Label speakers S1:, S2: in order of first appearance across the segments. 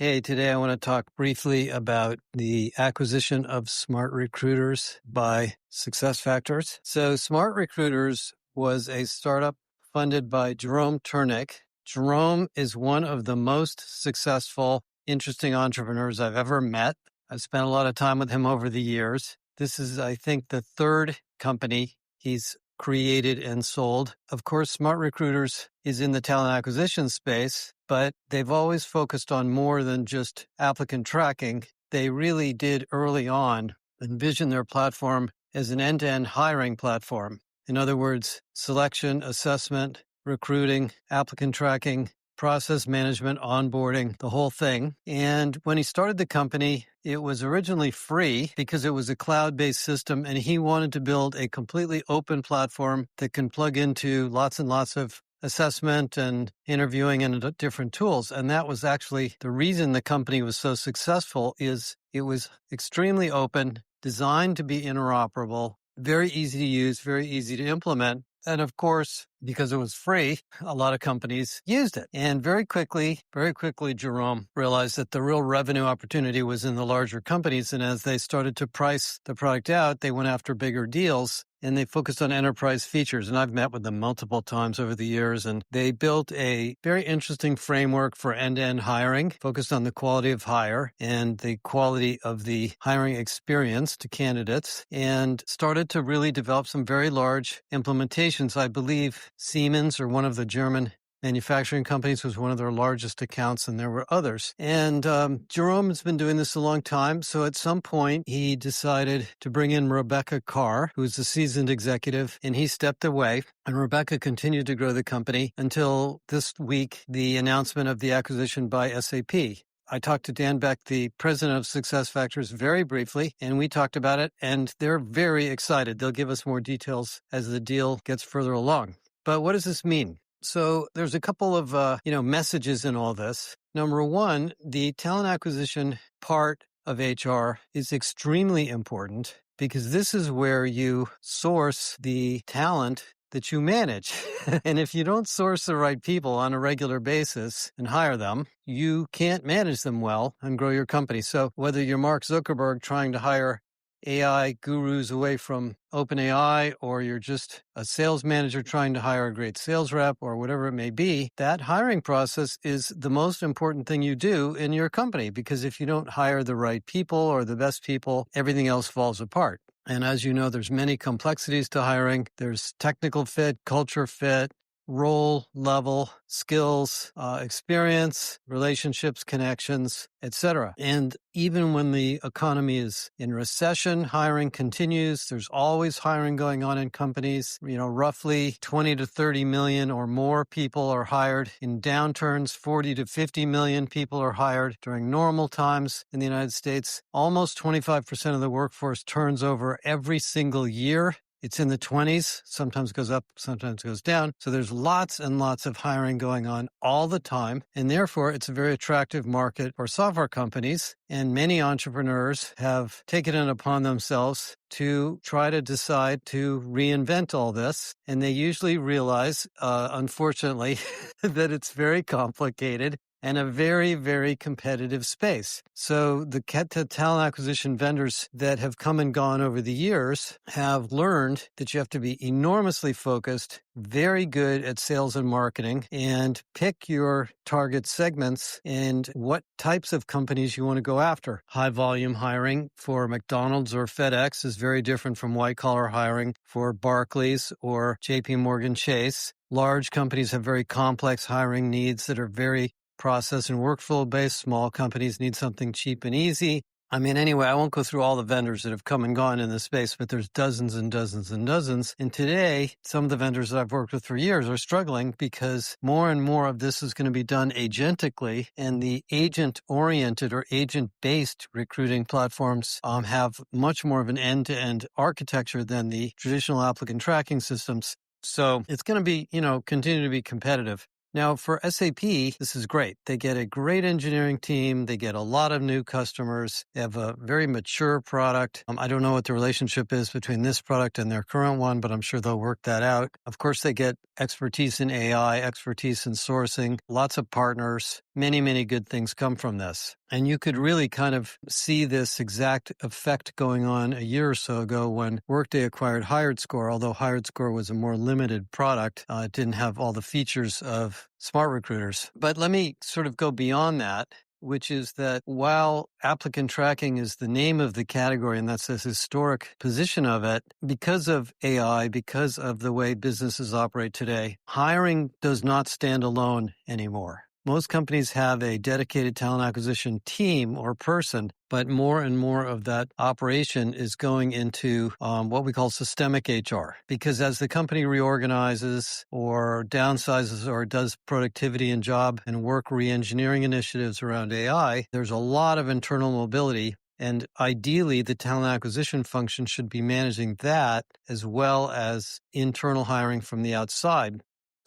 S1: Hey, today I want to talk briefly about the acquisition of SmartRecruiters by SuccessFactors. So SmartRecruiters was a startup funded by Jerome Turnick. Jerome is one of the most successful, interesting entrepreneurs I've ever met. I've spent a lot of time with him over the years. This is, I think, the third company he's created and sold. Of course, SmartRecruiters is in the talent acquisition space, but they've always focused on more than just applicant tracking. They really did early on envision their platform as an end-to-end hiring platform. In other words, selection, assessment, recruiting, applicant tracking, process management, onboarding, the whole thing. And when he started the company, it was originally free because it was a cloud-based system, and he wanted to build a completely open platform that can plug into lots and lots of assessment and interviewing and different tools. And that was actually the reason the company was so successful. Is it was extremely open, designed to be interoperable, very easy to use, very easy to implement. And of course, because it was free, a lot of companies used it. And very quickly, Jerome realized that the real revenue opportunity was in the larger companies. And as they started to price the product out, they went after bigger deals and they focused on enterprise features. And I've met with them multiple times over the years, and they built a very interesting framework for end-to-end hiring, focused on the quality of hire and the quality of the hiring experience to candidates, and started to really develop some very large implementations. I believe Siemens, or one of the German manufacturing companies, was one of their largest accounts, and there were others. And Jerome has been doing this a long time. So at some point, he decided to bring in Rebecca Carr, who's a seasoned executive, and he stepped away. And Rebecca continued to grow the company until this week, the announcement of the acquisition by SAP. I talked to Dan Beck, the president of SuccessFactors, very briefly, and we talked about it, and they're very excited. They'll give us more details as the deal gets further along. But what does this mean? So there's a couple of, messages in all this. Number one, the talent acquisition part of HR is extremely important because this is where you source the talent that you manage. And if you don't source the right people on a regular basis and hire them, you can't manage them well and grow your company. So whether you're Mark Zuckerberg trying to hire AI gurus away from OpenAI, or you're just a sales manager trying to hire a great sales rep, or whatever it may be, that hiring process is the most important thing you do in your company, because if you don't hire the right people or the best people, everything else falls apart. And as you know, there's many complexities to hiring. There's technical fit, culture fit, role level, skills, experience, relationships, connections, etc. And even when the economy is in recession, hiring continues. There's always hiring going on in companies. Roughly 20 to 30 million or more people are hired. In downturns, 40 to 50 million people are hired. During normal times in the United States, almost 25% of the workforce turns over every single year. It's in the 20s, sometimes goes up, sometimes goes down. So there's lots and lots of hiring going on all the time. And therefore, it's a very attractive market for software companies. And many entrepreneurs have taken it upon themselves to try to decide to reinvent all this. And they usually realize, unfortunately, that it's very complicated and a very, very competitive space. So the talent acquisition vendors that have come and gone over the years have learned that you have to be enormously focused, very good at sales and marketing, and pick your target segments and what types of companies you want to go after. High volume hiring for McDonald's or FedEx is very different from white collar hiring for Barclays or JP Morgan Chase. Large companies have very complex hiring needs that are very process and workflow based. Small companies need something cheap and easy. Anyway, I won't go through all the vendors that have come and gone in this space, but there's dozens and dozens and dozens. And today, some of the vendors that I've worked with for years are struggling because more and more of this is going to be done agentically, and the agent-oriented or agent-based recruiting platforms have much more of an end-to-end architecture than the traditional applicant tracking systems. So it's going to be, continue to be competitive. Now, for SAP, this is great. They get a great engineering team. They get a lot of new customers. They have a very mature product. I don't know what the relationship is between this product and their current one, but I'm sure they'll work that out. Of course, they get expertise in AI, expertise in sourcing, lots of partners. Many, many good things come from this. And you could really kind of see this exact effect going on a year or so ago when Workday acquired HiredScore, although HiredScore was a more limited product. It didn't have all the features of SmartRecruiters. But let me sort of go beyond that, which is that while applicant tracking is the name of the category, and that's the historic position of it, because of AI, because of the way businesses operate today, hiring does not stand alone anymore. Most companies have a dedicated talent acquisition team or person, but more and more of that operation is going into what we call systemic HR. Because as the company reorganizes or downsizes or does productivity and job and work re-engineering initiatives around AI, there's a lot of internal mobility. And ideally, the talent acquisition function should be managing that as well as internal hiring from the outside.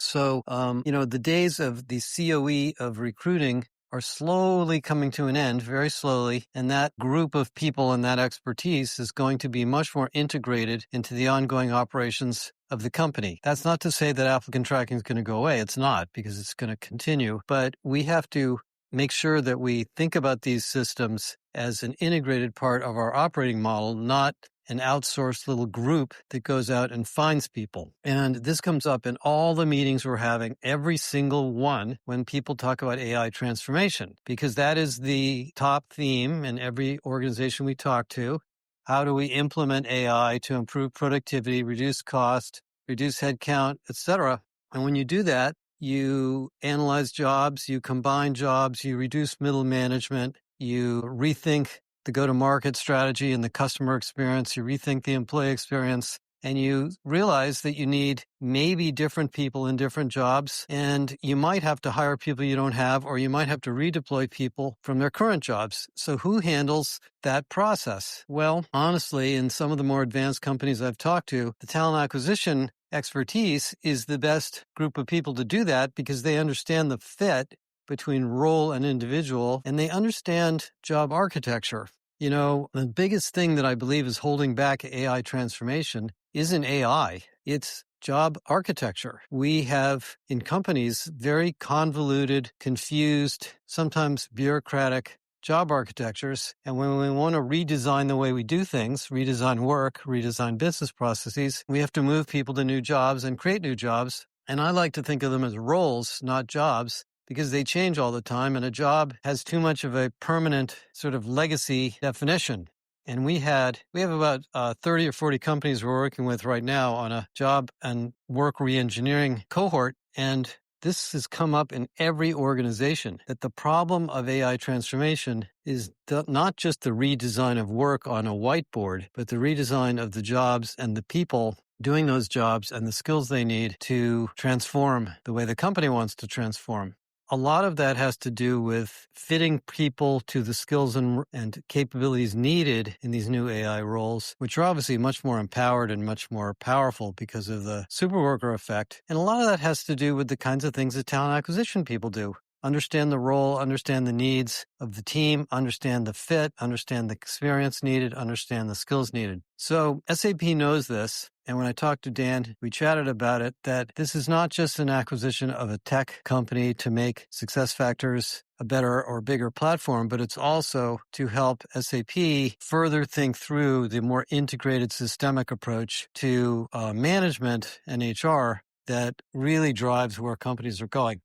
S1: So, the days of the COE of recruiting are slowly coming to an end, very slowly, and that group of people and that expertise is going to be much more integrated into the ongoing operations of the company. That's not to say that applicant tracking is going to go away. It's not, because it's going to continue. But we have to make sure that we think about these systems as an integrated part of our operating model, not an outsourced little group that goes out and finds people. And this comes up in all the meetings we're having, every single one, when people talk about AI transformation, because that is the top theme in every organization we talk to. How do we implement AI to improve productivity, reduce cost, reduce headcount, etc.? And when you do that, you analyze jobs, you combine jobs, you reduce middle management, you rethink the go-to-market strategy and the customer experience, you rethink the employee experience, and you realize that you need maybe different people in different jobs, and you might have to hire people you don't have, or you might have to redeploy people from their current jobs. So who handles that process? Well, honestly, in some of the more advanced companies I've talked to, the talent acquisition expertise is the best group of people to do that because they understand the fit between role and individual, and they understand job architecture. The biggest thing that I believe is holding back AI transformation isn't AI. It's job architecture. We have in companies very convoluted, confused, sometimes bureaucratic job architectures. And when we want to redesign the way we do things, redesign work, redesign business processes, we have to move people to new jobs and create new jobs. And I like to think of them as roles, not jobs, because they change all the time, and a job has too much of a permanent sort of legacy definition. And we have about 30 or 40 companies we're working with right now on a job and work re-engineering cohort. And this has come up in every organization, that the problem of AI transformation is not just the redesign of work on a whiteboard, but the redesign of the jobs and the people doing those jobs and the skills they need to transform the way the company wants to transform. A lot of that has to do with fitting people to the skills and capabilities needed in these new AI roles, which are obviously much more empowered and much more powerful because of the superworker effect. And a lot of that has to do with the kinds of things that talent acquisition people do. Understand the role, understand the needs of the team, understand the fit, understand the experience needed, understand the skills needed. So SAP knows this. And when I talked to Dan, we chatted about it, that this is not just an acquisition of a tech company to make SuccessFactors a better or bigger platform, but it's also to help SAP further think through the more integrated systemic approach to management and HR that really drives where companies are going.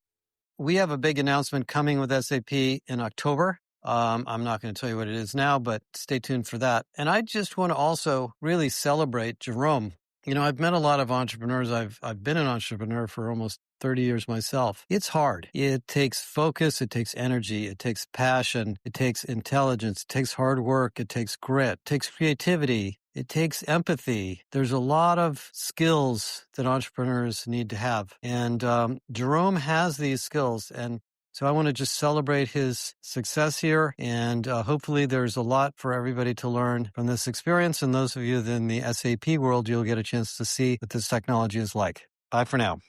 S1: We have a big announcement coming with SAP in October. I'm not going to tell you what it is now, but stay tuned for that. And I just want to also really celebrate Jerome. I've met a lot of entrepreneurs. I've been an entrepreneur for almost 30 years myself. It's hard. It takes focus. It takes energy. It takes passion. It takes intelligence. It takes hard work. It takes grit. It takes creativity. It takes empathy. There's a lot of skills that entrepreneurs need to have. And Jerome has these skills. And so I want to just celebrate his success here. And hopefully there's a lot for everybody to learn from this experience. And those of you in the SAP world, you'll get a chance to see what this technology is like. Bye for now.